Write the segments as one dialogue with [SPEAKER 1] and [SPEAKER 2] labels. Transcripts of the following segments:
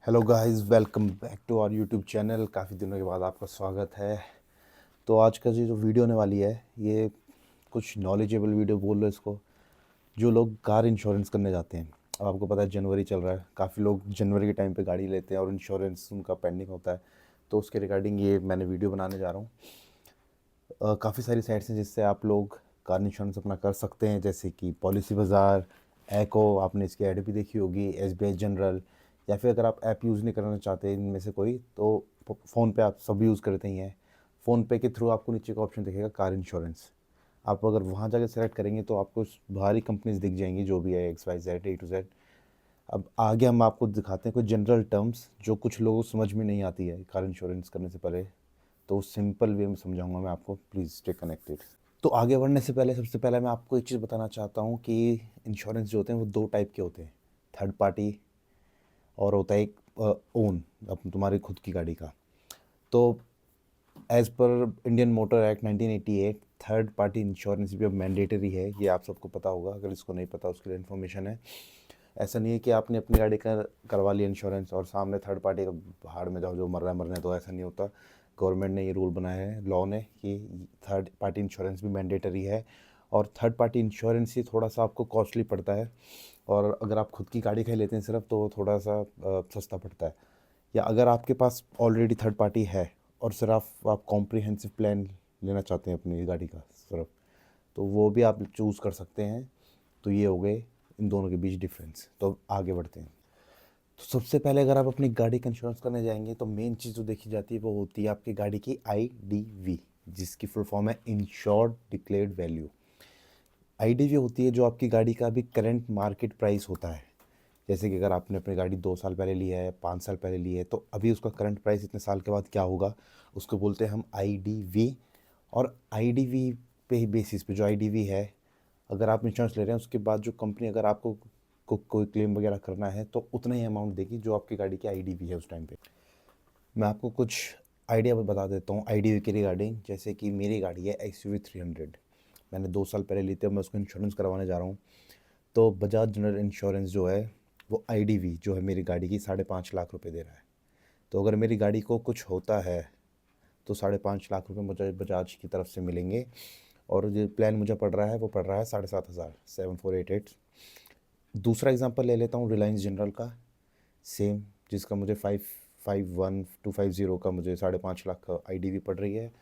[SPEAKER 1] Hello guys, welcome back to our YouTube channel. काफ़ी दिनों के बाद आपका स्वागत है। तो आज का जो वीडियो होने वाली है, ये कुछ नॉलेजेबल वीडियो बोल लो इसको, जो लोग कार इंश्योरेंस करने जाते हैं। अब आपको पता है जनवरी चल रहा है, काफ़ी लोग जनवरी के टाइम पे गाड़ी लेते हैं और इंश्योरेंस उनका पेंडिंग होता है। तो उसके रिगार्डिंग ये मैंने वीडियो बनाने जा रहा हूँ। काफ़ी सारी साइट्स हैं जिससे आप लोग कार इंश्योरेंस अपना कर सकते हैं, जैसे कि पॉलिसी बाज़ार, एको, आपने इसकी ऐड भी देखी होगी, एसबीआई जनरल, या फिर अगर आप ऐप यूज़ नहीं करना चाहते इनमें से कोई, तो फ़ोन पे आप सब यूज़ करते ही हैं। फ़ोन पे के थ्रू आपको नीचे का ऑप्शन दिखेगा कार इंश्योरेंस। आप अगर वहाँ जाकर सेलेक्ट करेंगे तो आपको बाहरी कंपनीज दिख जाएंगी, जो भी है X Y Z A to Z. अब आगे हम आपको दिखाते हैं कुछ जनरल टर्म्स जो कुछ लोगों को समझ में नहीं आती है कार इंश्योरेंस करने से पहले। तो सिंपल वे में समझाऊंगा मैं आपको, प्लीज़ स्टे कनेक्टेड। तो आगे बढ़ने से पहले सबसे पहले मैं आपको एक चीज़ बताना चाहता हूँ कि इंश्योरेंस जो होते हैं वो दो टाइप के होते हैं, थर्ड पार्टी और होता है एक ओन, अब तुम्हारी खुद की गाड़ी का। तो as per Indian motor act 1988 third party insurance भी अब मैंडेटरी है, ये आप सबको पता होगा। अगर इसको नहीं पता उसके लिए इन्फॉर्मेशन है। ऐसा नहीं है कि आपने अपनी गाड़ी का करवा लिया इंश्योरेंस और सामने थर्ड पार्टी का भाड़ में जाओ, जो मर रहा है मरने, तो ऐसा नहीं होता। गवर्नमेंट ने ये रूल बनाया है, लॉ ने, कि थर्ड पार्टी इंश्योरेंस भी मैंडेटरी है। और थर्ड पार्टी इंश्योरेंस ही थोड़ा सा आपको कॉस्टली पड़ता है, और अगर आप खुद की गाड़ी का ही लेते हैं सिर्फ, तो वो थोड़ा सा सस्ता पड़ता है। या अगर आपके पास ऑलरेडी थर्ड पार्टी है और सिर्फ आप कॉम्प्रिहेंसिव प्लान लेना चाहते हैं अपनी गाड़ी का सिर्फ, तो वो भी आप चूज़ कर सकते हैं। तो ये हो गए इन दोनों के बीच डिफरेंस। तो अब आगे बढ़ते हैं। तो सबसे पहले अगर आप अपनी गाड़ी का इंश्योरेंस करने जाएंगे तो मेन चीज़ जो देखी जाती है वो होती है आपकी गाड़ी की आईडीवी, जिसकी फुल फॉर्म है इंश्योर्ड डिक्लेयर्ड वैल्यू। आईडीवी होती है जो आपकी गाड़ी का अभी करंट मार्केट प्राइस होता है। जैसे कि अगर आपने अपनी गाड़ी 2 साल पहले ली है, 5 साल पहले ली है, तो अभी उसका करंट प्राइस इतने साल के बाद क्या होगा, उसको बोलते हैं हम आईडीवी। और आईडीवी पे ही बेसिस पे जो आईडीवी है, अगर आप इंश्योरेंस ले रहे हैं उसके बाद जो कंपनी अगर आपको कोई क्लेम वगैरह करना है तो उतना ही अमाउंट देगी जो आपकी गाड़ी की आईडीवी है उस टाइम पे। मैं आपको कुछ आइडिया बता देता हूँ आईडीवी के रिगार्डिंग। जैसे कि मेरी गाड़ी है एक्सयूवी 300, मैंने 2 साल पहले ली थी, मैं उसको इंश्योरेंस करवाने जा रहा हूँ। तो बजाज जनरल इंश्योरेंस जो है वो आईडीवी जो है मेरी गाड़ी की 5.5 लाख रुपए दे रहा है। तो अगर मेरी गाड़ी को कुछ होता है तो 5.5 लाख रुपए मुझे बजाज की तरफ से मिलेंगे। और जो प्लान मुझे पड़ रहा है वो पड़ रहा है 7,500, 7488। दूसरा एग्जांपल ले लेता हूँ रिलायंस जनरल का, सेम, जिसका मुझे 551,250 का मुझे 5.5 लाख का आईडीवी पड़ रही है।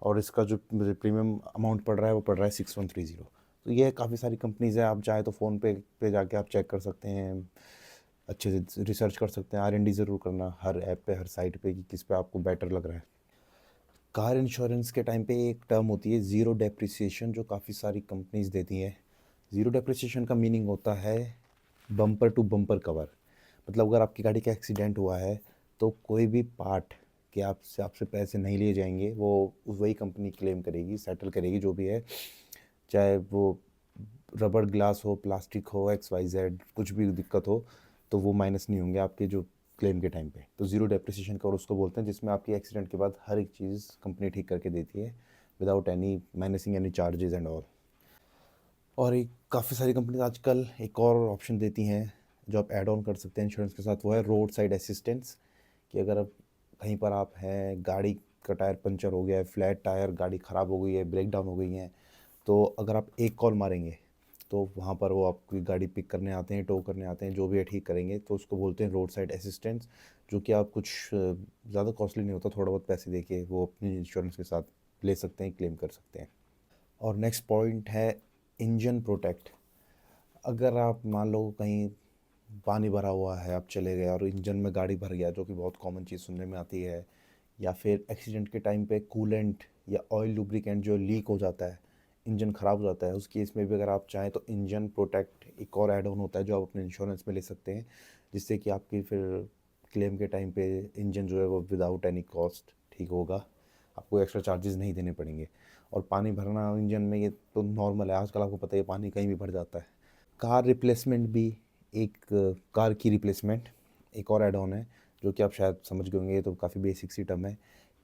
[SPEAKER 1] और इसका जो मुझे प्रीमियम अमाउंट पड़ रहा है वो पड़ रहा है 6130। तो ये काफ़ी सारी कंपनीज़ हैं, आप चाहे तो फ़ोन पे जाके आप चेक कर सकते हैं, अच्छे से रिसर्च कर सकते हैं। आर एन डी ज़रूर करना हर ऐप पे, हर साइट पे, कि किस पे आपको बेटर लग रहा है। कार इंश्योरेंस के टाइम पे एक टर्म होती है ज़ीरो डेप्रिसिएशन, जो काफ़ी सारी कंपनीज देती हैं। ज़ीरो डेप्रिसिएशन का मीनिंग होता है बम्पर टू बम्पर कवर। मतलब अगर आपकी गाड़ी का एक्सीडेंट हुआ है तो कोई भी पार्ट के आपसे पैसे नहीं लिए जाएंगे, वो वही कंपनी क्लेम करेगी, सेटल करेगी जो भी है। चाहे वो रबड़ ग्लास हो, प्लास्टिक हो, एक्स वाई जेड, कुछ भी दिक्कत हो, तो वो माइनस नहीं होंगे आपके जो क्लेम के टाइम पे। तो ज़ीरो डेप्रिसिएशन कवर उसको बोलते हैं, जिसमें आपकी एक्सीडेंट के बाद हर एक चीज़ कंपनी ठीक करके देती है without any minusing any charges and all. और एक काफ़ी सारी कंपनीज आजकल एक और ऑप्शन देती हैं जो आप ऐड ऑन कर सकते हैं इंश्योरेंस के साथ, वो है रोड साइड असिस्टेंस। कि अगर आप कहीं पर आप हैं, गाड़ी का टायर पंचर हो गया है, फ्लैट टायर, गाड़ी ख़राब हो गई है, ब्रेक डाउन हो गई है, तो अगर आप एक कॉल मारेंगे तो वहाँ पर वो आपकी गाड़ी पिक करने आते हैं, टो करने आते हैं, जो भी है ठीक करेंगे। तो उसको बोलते हैं रोड साइड असिस्टेंस। जो कि आप कुछ ज़्यादा कॉस्टली नहीं होता, थोड़ा बहुत पैसे दे के वो अपनी इंश्योरेंस के साथ ले सकते हैं, क्लेम कर सकते हैं। और नेक्स्ट पॉइंट है इंजन प्रोटेक्ट। अगर आप मान लो कहीं पानी भरा हुआ है, आप चले गए और इंजन में गाड़ी भर गया, जो कि बहुत कॉमन चीज़ सुनने में आती है, या फिर एक्सीडेंट के टाइम पे कूलेंट या ऑयल लुब्रिकेंट जो लीक हो जाता है, इंजन ख़राब हो जाता है, उस केस में भी अगर आप चाहें तो इंजन प्रोटेक्ट एक और ऐड ऑन होता है जो आप अपने इंश्योरेंस में ले सकते हैं, जिससे कि आपकी फिर क्लेम के टाइम पे इंजन जो है वो विदाउट एनी कॉस्ट ठीक होगा, आपको एक्स्ट्रा चार्जेस नहीं देने पड़ेंगे। और पानी भरना इंजन में ये तो नॉर्मल है, आजकल आपको पता है पानी कहीं भी भर जाता है। कार रिप्लेसमेंट भी एक कार की रिप्लेसमेंट एक और ऐड ऑन है, जो कि आप शायद समझ गए होंगे। ये तो काफ़ी बेसिक सी टर्म है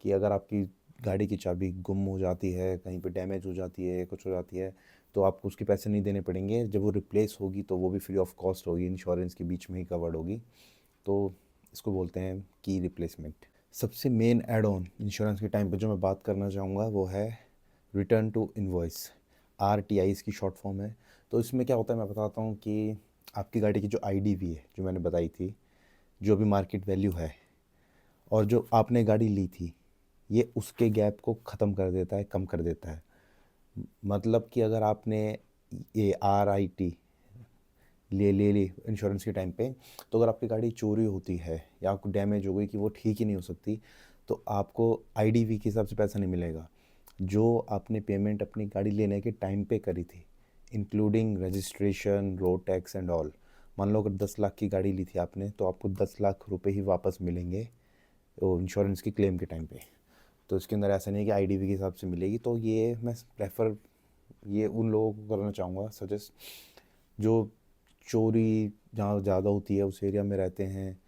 [SPEAKER 1] कि अगर आपकी गाड़ी की चाबी गुम हो जाती है, कहीं पे डैमेज हो जाती है, कुछ हो जाती है, तो आपको उसके पैसे नहीं देने पड़ेंगे। जब वो रिप्लेस होगी तो वो भी फ्री ऑफ कॉस्ट होगी, इंश्योरेंस के बीच में ही कवर्ड होगी। तो इसको बोलते हैं की रिप्लेसमेंट। सबसे मेन एड ऑन इंश्योरेंस के टाइम पे जो मैं बात करना चाहूँगा वो है रिटर्न टू इनवॉइस, RTI इसकी शॉर्ट फॉर्म है। तो इसमें क्या होता है मैं बताता हूँ कि आपकी गाड़ी की जो IDV है जो मैंने बताई थी, जो भी मार्केट वैल्यू है और जो आपने गाड़ी ली थी, ये उसके गैप को ख़त्म कर देता है, कम कर देता है। मतलब कि अगर आपने ये RIT ले ली इंश्योरेंस के टाइम पे, तो अगर आपकी गाड़ी चोरी होती है या आपको डैमेज हो गई कि वो ठीक ही नहीं हो सकती, तो आपको IDV के हिसाब से पैसा नहीं मिलेगा। जो आपने पेमेंट अपनी गाड़ी लेने के टाइम पे करी थी, including registration, road tax and all, मान लो अगर 10 लाख की गाड़ी ली थी आपने, तो आपको 10 लाख रुपए ही वापस मिलेंगे वो इंश्योरेंस की क्लेम के टाइम पे। तो इसके अंदर ऐसा नहीं है कि IDV के हिसाब से मिलेगी। तो ये मैं प्रेफर ये उन लोगों को करना चाहूँगा सजेस्ट जो चोरी जहाँ ज़्यादा होती है उस एरिया में रहते हैं,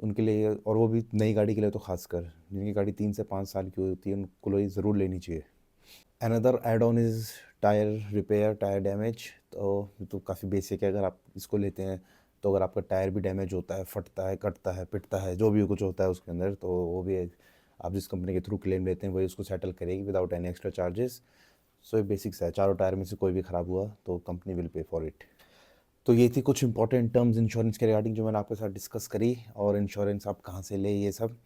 [SPEAKER 1] उनके लिए, और वो भी नई गाड़ी के लिए तो खासकर जिनकी गाड़ी 3 से 5 साल की होती है, उनको ये ज़रूर लेनी चाहिए। Another add on is tyre repair, tyre damage. तो ये तो काफ़ी बेसिक है। अगर आप इसको लेते हैं तो अगर आपका टायर भी डैमेज होता है, फटता है, कटता है, पिटता है, जो भी कुछ होता है उसके अंदर, तो वो भी आप जिस कंपनी के थ्रू क्लेम लेते हैं वही उसको सेटल करेगी विदाउट एनी एक्स्ट्रा चार्जेस। सो ये बेसिक्स है। चारों टायर में से कोई भी ख़राब हुआ तो company will pay for it. तो ये थी कुछ इंपॉर्टेंट टर्म्स इंश्योरेंस के रिगार्डिंग जो मैंने आपके साथ डिस्कस करी, और इंश्योरेंस आप कहाँ से ले ये सब।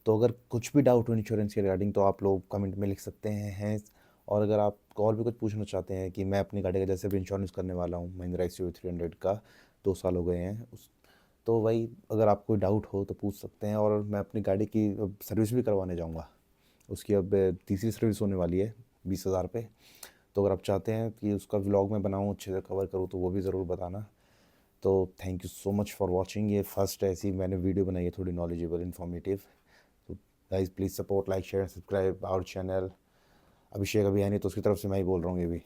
[SPEAKER 1] तो अगर कुछ भी डाउट हो इंश्योरेंस के रिगार्डिंग तो आप लोग कमेंट में लिख सकते हैं। और अगर आप और भी कुछ पूछना चाहते हैं कि मैं अपनी गाड़ी का जैसे भी इंश्योरेंस करने वाला हूँ, महिंद्रा XUV 300 का 2 साल हो गए हैं उस, तो वही अगर आपको कोई डाउट हो तो पूछ सकते हैं। और मैं अपनी गाड़ी की अब सर्विस भी करवाने जाऊँगा, उसकी अब तीसरी सर्विस होने वाली है 20,000 पे। तो अगर आप चाहते हैं कि उसका व्लॉग मैं बनाऊँ, अच्छे से कवर करूँ, तो वो भी ज़रूर बताना। तो thank you so much for watching. ये फर्स्ट ऐसी मैंने वीडियो बनाई है थोड़ी नॉलेजेबल, इन्फॉर्मेटिव। तो guys please support, like, share, subscribe our channel. Abhishek अभी है नहीं तो उसकी तरफ से मैं ही बोल रहा हूँ ये भी।